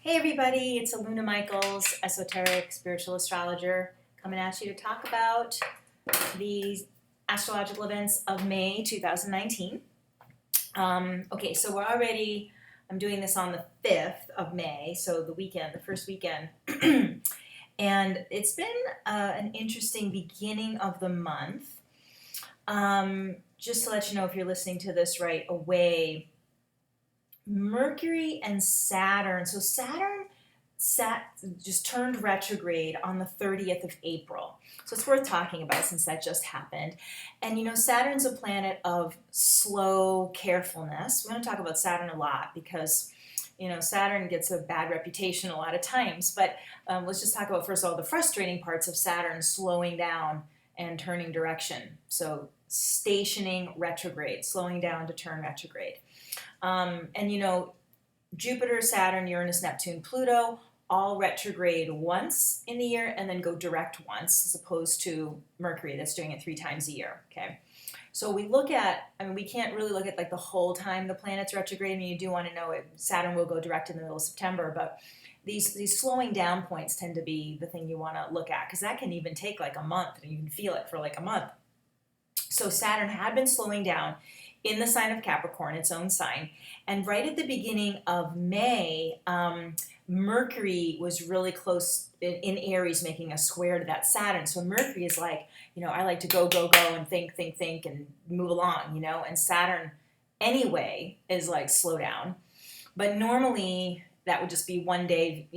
Hey everybody, it's Aluna Michaels, Esoteric Spiritual Astrologer, coming at you to talk about the astrological events of May 2019. Okay, so I'm doing this on the 5th of May, so the first weekend. And it's been an interesting beginning of the month. Just to let you know, if you're listening to this right away, Mercury and Saturn. So Saturn just turned retrograde on the 30th of April. So it's worth talking about since that just happened. And Saturn's a planet of slow carefulness. We're going to talk about Saturn a lot because Saturn gets a bad reputation a lot of times. But let's just talk about, first of all, the frustrating parts of Saturn slowing down and turning direction. So stationing retrograde, slowing down to turn retrograde. Jupiter, Saturn, Uranus, Neptune, Pluto all retrograde once in the year and then go direct once, as opposed to Mercury that's doing it 3 times a year. Okay, so we can't really look at like the whole time the planets retrograde. You do want to know Saturn will go direct in the middle of September, but these slowing down points tend to be the thing you want to look at, because that can even take like a month and you can feel it for like a month. So Saturn had been slowing down in the sign of Capricorn, its own sign. And right at the beginning of May, Mercury was really close in Aries, making a square to that Saturn. So Mercury is like, I like to go, and think, and move along, and Saturn anyway is like slow down. But normally that would just be one day,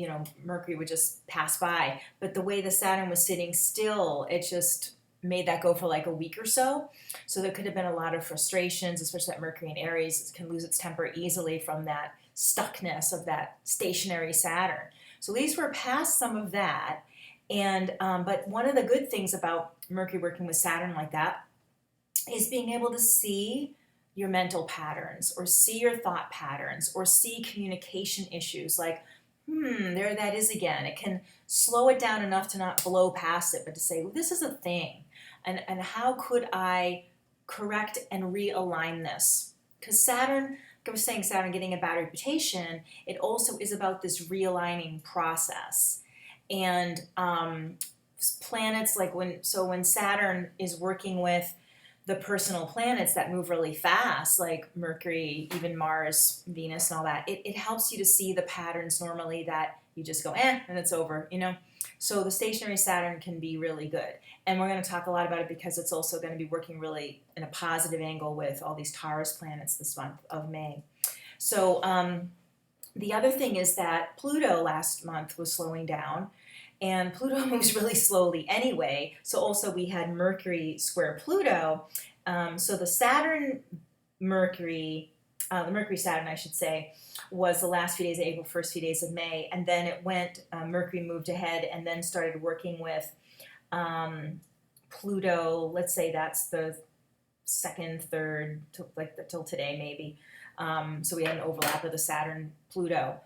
Mercury would just pass by. But the way the Saturn was sitting still, it just made that go for like a week or so. So there could have been a lot of frustrations, especially that Mercury in Aries can lose its temper easily from that stuckness of that stationary Saturn. So at least we're past some of that. And but one of the good things about Mercury working with Saturn like that is being able to see your mental patterns, or see your thought patterns, or see communication issues like, there that is again. It can slow it down enough to not blow past it, but to say, well, this is a thing. And how could I correct and realign this? Because Saturn, like I was saying, Saturn getting a bad reputation, it also is about this realigning process. And planets, like when Saturn is working with the personal planets that move really fast, like Mercury, even Mars, Venus, and all that, it helps you to see the patterns normally that you just go, and it's over, So the stationary Saturn can be really good. And we're going to talk a lot about it because it's also going to be working really in a positive angle with all these Taurus planets this month of May. So the other thing is that Pluto last month was slowing down. And Pluto moves really slowly anyway. So also we had Mercury square Pluto. So the Mercury Saturn, I should say, was the last few days of April, first few days of May. And then it went, Mercury moved ahead and then started working with Pluto. Let's say that's the second, third, till today maybe. So we had an overlap of the Saturn-Pluto.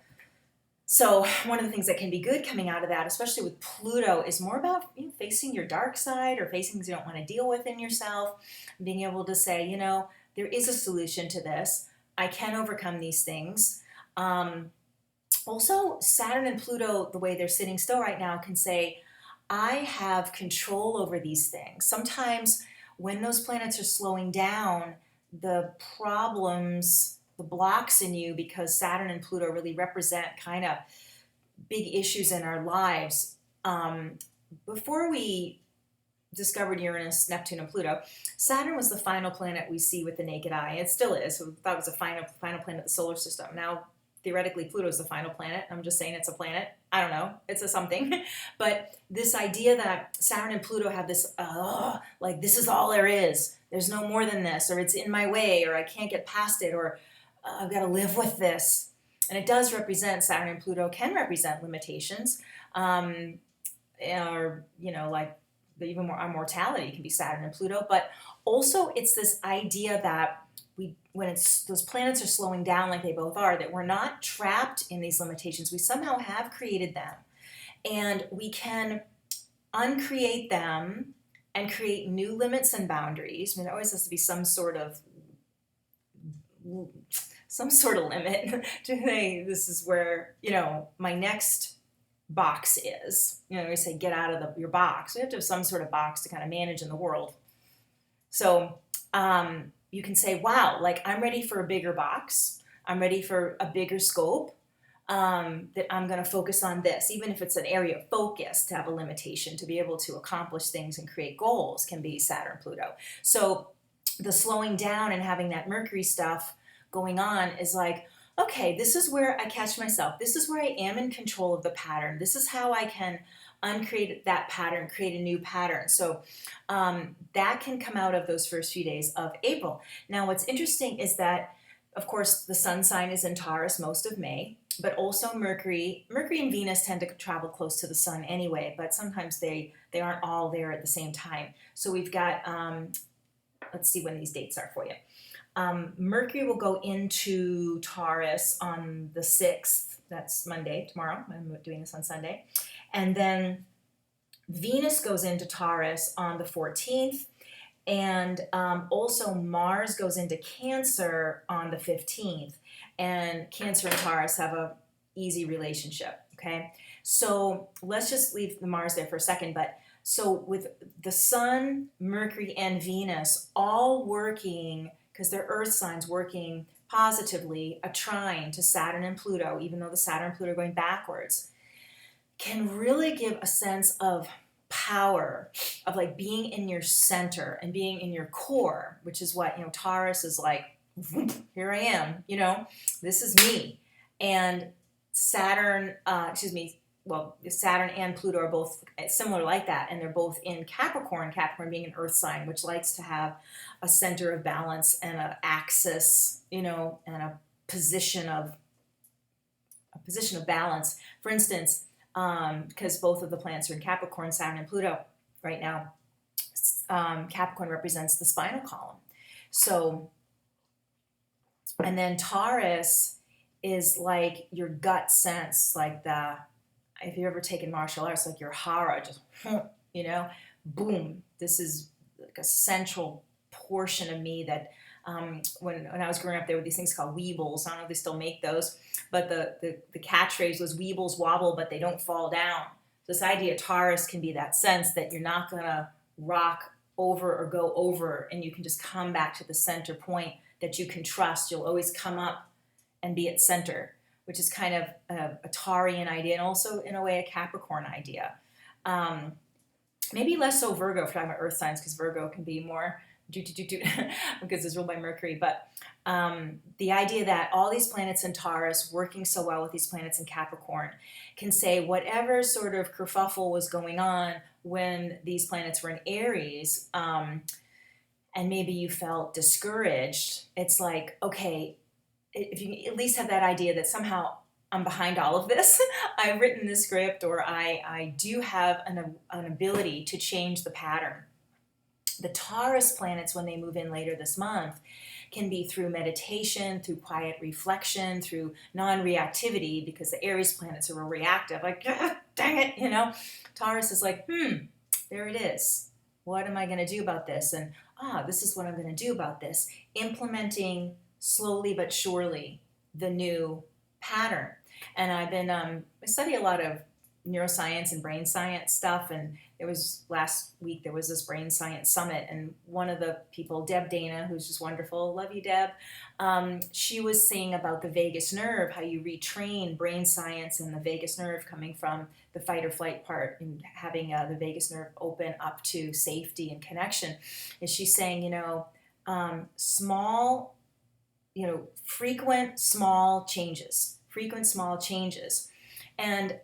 So one of the things that can be good coming out of that, especially with Pluto, is more about facing your dark side or facing things you don't want to deal with in yourself, being able to say, there is a solution to this. I can overcome these things. Also, Saturn and Pluto, the way they're sitting still right now, can say, I have control over these things. Sometimes when those planets are slowing down, the problems, the blocks in you, because Saturn and Pluto really represent kind of big issues in our lives. Before we discovered Uranus, Neptune, and Pluto, Saturn was the final planet we see with the naked eye. It still is. We thought it was the final planet of the solar system. Now, theoretically, Pluto is the final planet. I'm just saying it's a planet. I don't know. It's a something. But this idea that Saturn and Pluto have this, like this is all there is. There's no more than this, or it's in my way, or I can't get past it, or I've got to live with this. And it does represent, Saturn and Pluto can represent limitations, or, like even more, our mortality can be Saturn and Pluto. But also it's this idea that when those planets are slowing down like they both are, that we're not trapped in these limitations. We somehow have created them. And we can uncreate them and create new limits and boundaries. There always has to be some sort of some sort of limit to say, this is where, my next box is. We say get out of your box. We have to have some sort of box to kind of manage in the world. So you can say, wow, like I'm ready for a bigger box. I'm ready for a bigger scope. That I'm going to focus on this, even if it's an area of focus, to have a limitation, to be able to accomplish things and create goals can be Saturn, Pluto. So the slowing down and having that Mercury stuff going on is like, okay, this is where I catch myself. This is where I am in control of the pattern. This is how I can uncreate that pattern, create a new pattern. So that can come out of those first few days of April. Now, what's interesting is that, of course, the sun sign is in Taurus most of May, but also Mercury and Venus tend to travel close to the sun anyway, but sometimes they aren't all there at the same time. So we've got, let's see when these dates are for you. Mercury will go into Taurus on the 6th. That's Monday, tomorrow. I'm doing this on Sunday. And then Venus goes into Taurus on the 14th. And also Mars goes into Cancer on the 15th. And Cancer and Taurus have a easy relationship, okay? So let's just leave the Mars there for a second. But so with the Sun, Mercury, and Venus all working, because they're Earth signs working positively, a trine to Saturn and Pluto, even though the Saturn and Pluto are going backwards, can really give a sense of power, of like being in your center and being in your core, which is what, Taurus is like, here I am, this is me. And Saturn, Saturn and Pluto are both similar like that, and they're both in Capricorn, Capricorn being an earth sign, which likes to have a center of balance and an axis, and a position of balance. For instance, because both of the planets are in Capricorn, Saturn and Pluto right now, Capricorn represents the spinal column. So, and then Taurus is like your gut sense, like if you've ever taken martial arts, like your hara, just, boom. This is like a central portion of me that when I was growing up, there were these things called weebles. I don't know if they still make those, but the catchphrase was weebles wobble, but they don't fall down. So this idea of Taurus can be that sense that you're not going to rock over or go over, and you can just come back to the center point that you can trust. You'll always come up and be at center, which is kind of a Taurian idea, and also in a way a Capricorn idea. Maybe less so Virgo, if you're talking about earth signs, because Virgo can be more because it's ruled by Mercury. But the idea that all these planets in Taurus working so well with these planets in Capricorn can say whatever sort of kerfuffle was going on when these planets were in Aries, and maybe you felt discouraged, it's like, okay, if you at least have that idea that somehow I'm behind all of this, I've written this script, or I do have an ability to change the pattern. The Taurus planets, when they move in later this month, can be through meditation, through quiet reflection, through non-reactivity, because the Aries planets are real reactive, like, dang it, Taurus is like, there it is. What am I going to do about this? And, this is what I'm going to do about this. Implementing slowly but surely the new pattern. And I've been, I study a lot of neuroscience and brain science stuff, and last week there was this brain science summit, and one of the people, Deb Dana, who's just wonderful, love you, Deb, she was saying about the vagus nerve, how you retrain brain science and the vagus nerve coming from the fight or flight part, and having the vagus nerve open up to safety and connection. And she's saying, frequent small changes. And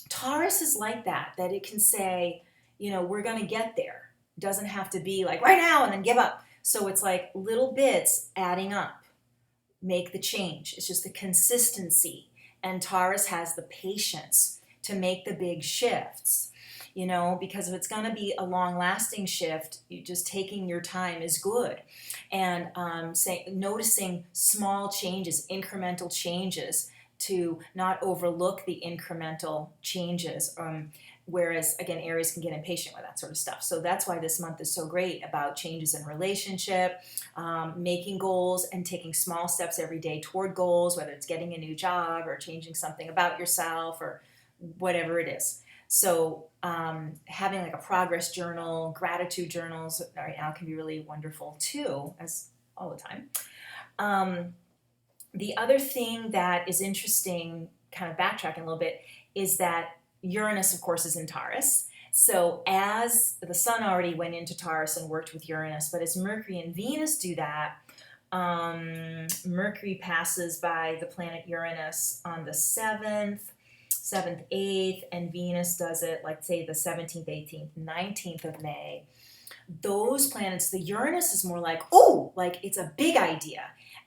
Taurus is like that it can say, we're going to get there. It doesn't have to be like right now and then give up. So it's like little bits adding up make the change. It's just the consistency. And Taurus has the patience to make the big shifts, because if it's going to be a long-lasting shift, you just taking your time is good. And noticing small changes, incremental changes, to not overlook the incremental changes. Whereas, again, Aries can get impatient with that sort of stuff. So that's why this month is so great about changes in relationship, making goals, and taking small steps every day toward goals, whether it's getting a new job or changing something about yourself or whatever it is. So having like a progress journal, gratitude journals right now can be really wonderful too, as all the time. The other thing that is interesting, kind of backtracking a little bit, is that Uranus, of course, is in Taurus. So as the sun already went into Taurus and worked with Uranus, but as Mercury and Venus do that, Mercury passes by the planet Uranus on the 7th, 8th, and Venus does it, like, say, the 17th, 18th, 19th of May. Those planets, the Uranus is more like, oh, like it's a big idea.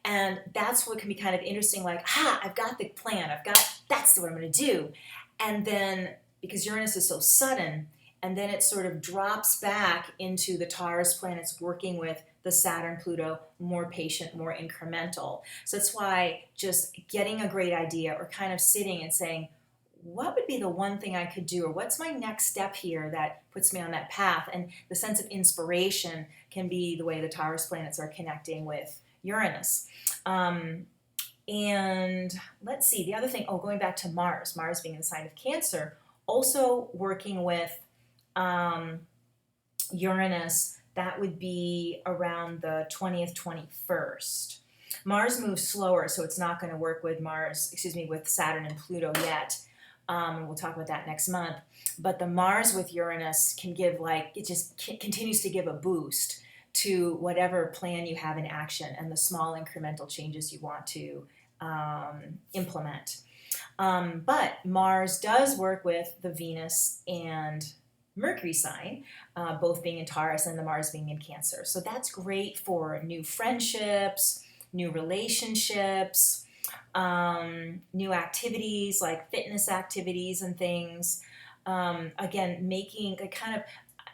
And that's what can be kind of interesting, like, I've got the plan, that's what I'm going to do. And then, because Uranus is so sudden, and then it sort of drops back into the Taurus planets working with the Saturn, Pluto, more patient, more incremental. So that's why just getting a great idea or kind of sitting and saying, what would be the one thing I could do, or what's my next step here that puts me on that path? And the sense of inspiration can be the way the Taurus planets are connecting with Uranus. And let's see, the other thing, going back to Mars being in the sign of Cancer, also working with Uranus, that would be around the 20th, 21st. Mars moves slower, so it's not going to work with with Saturn and Pluto yet. We'll talk about that next month. But the Mars with Uranus can give, it just continues to give a boost to whatever plan you have in action and the small incremental changes you want to implement. But Mars does work with the Venus and Mercury sign, both being in Taurus and the Mars being in Cancer. So that's great for new friendships, new relationships, new activities like fitness activities and things. Again, making a kind of,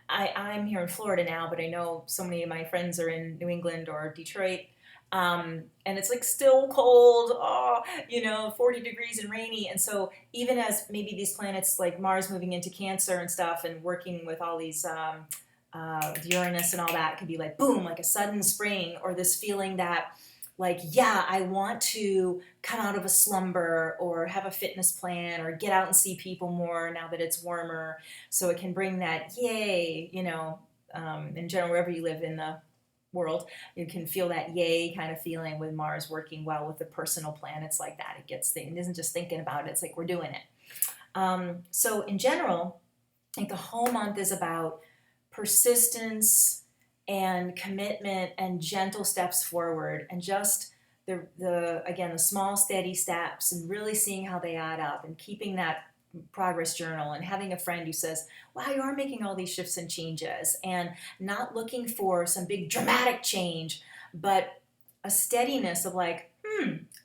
I'm here in Florida now, but I know so many of my friends are in New England or Detroit, and it's like still cold, 40 degrees and rainy. And so even as maybe these planets like Mars moving into Cancer and stuff and working with all these Uranus and all that, could be like boom, like a sudden spring, or this feeling that I want to come out of a slumber or have a fitness plan or get out and see people more now that it's warmer. So it can bring that yay, in general, wherever you live in the world, you can feel that yay kind of feeling with Mars working well with the personal planets like that. It isn't just thinking about it, it's like we're doing it. So in general, I think the whole month is about persistence and commitment and gentle steps forward, and just the small steady steps, and really seeing how they add up, and keeping that progress journal, and having a friend who says, wow, you are making all these shifts and changes, and not looking for some big dramatic change, but a steadiness of I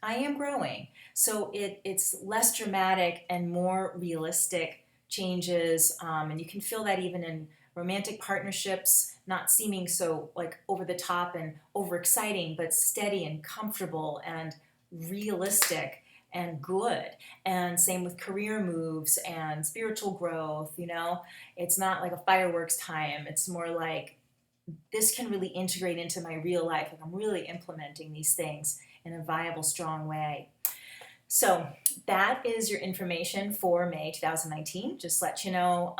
am growing. So it's less dramatic and more realistic changes, and you can feel that even in romantic partnerships, not seeming so over the top and overexciting, but steady and comfortable and realistic and good. And same with career moves and spiritual growth. It's not like a fireworks time. It's more like this can really integrate into my real life. I'm really implementing these things in a viable, strong way. So that is your information for May 2019. Just let you know,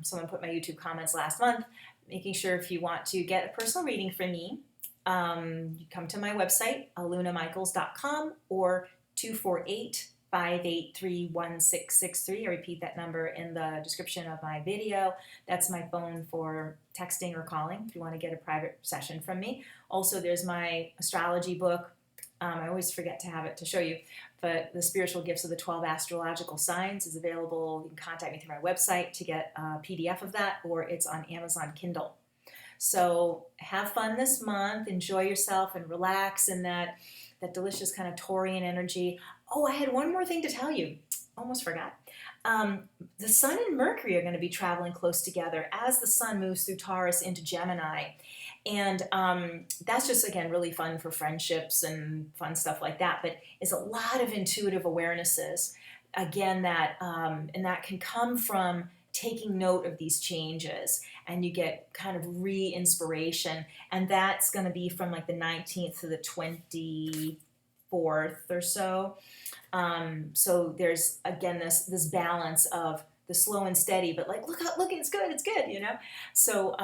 someone put my YouTube comments last month, making sure if you want to get a personal reading from me, you come to my website, alunamichaels.com, or 248-583-1663. I repeat that number in the description of my video. That's my phone for texting or calling if you want to get a private session from me. Also, there's my astrology book. I always forget to have it to show you, but the Spiritual Gifts of the 12 Astrological Signs is available. You can contact me through my website to get a PDF of that, or it's on Amazon Kindle. So have fun this month, enjoy yourself, and relax in that delicious kind of Taurian energy. Oh, I had one more thing to tell you. Almost forgot. The Sun and Mercury are going to be traveling close together as the Sun moves through Taurus into Gemini. And that's just, again, really fun for friendships and fun stuff like that. But it's a lot of intuitive awarenesses, again, that and that can come from taking note of these changes, and you get kind of re-inspiration. And that's going to be from like the 19th to the 24th or so. So there's, again, this balance of the slow and steady, but like, look, it's good, you know. So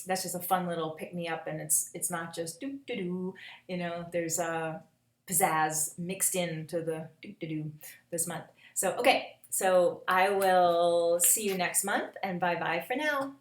that's just a fun little pick me up, and it's not just do do do, you know. There's a pizzazz mixed into the do do do this month. So okay, so I will see you next month, and bye bye for now.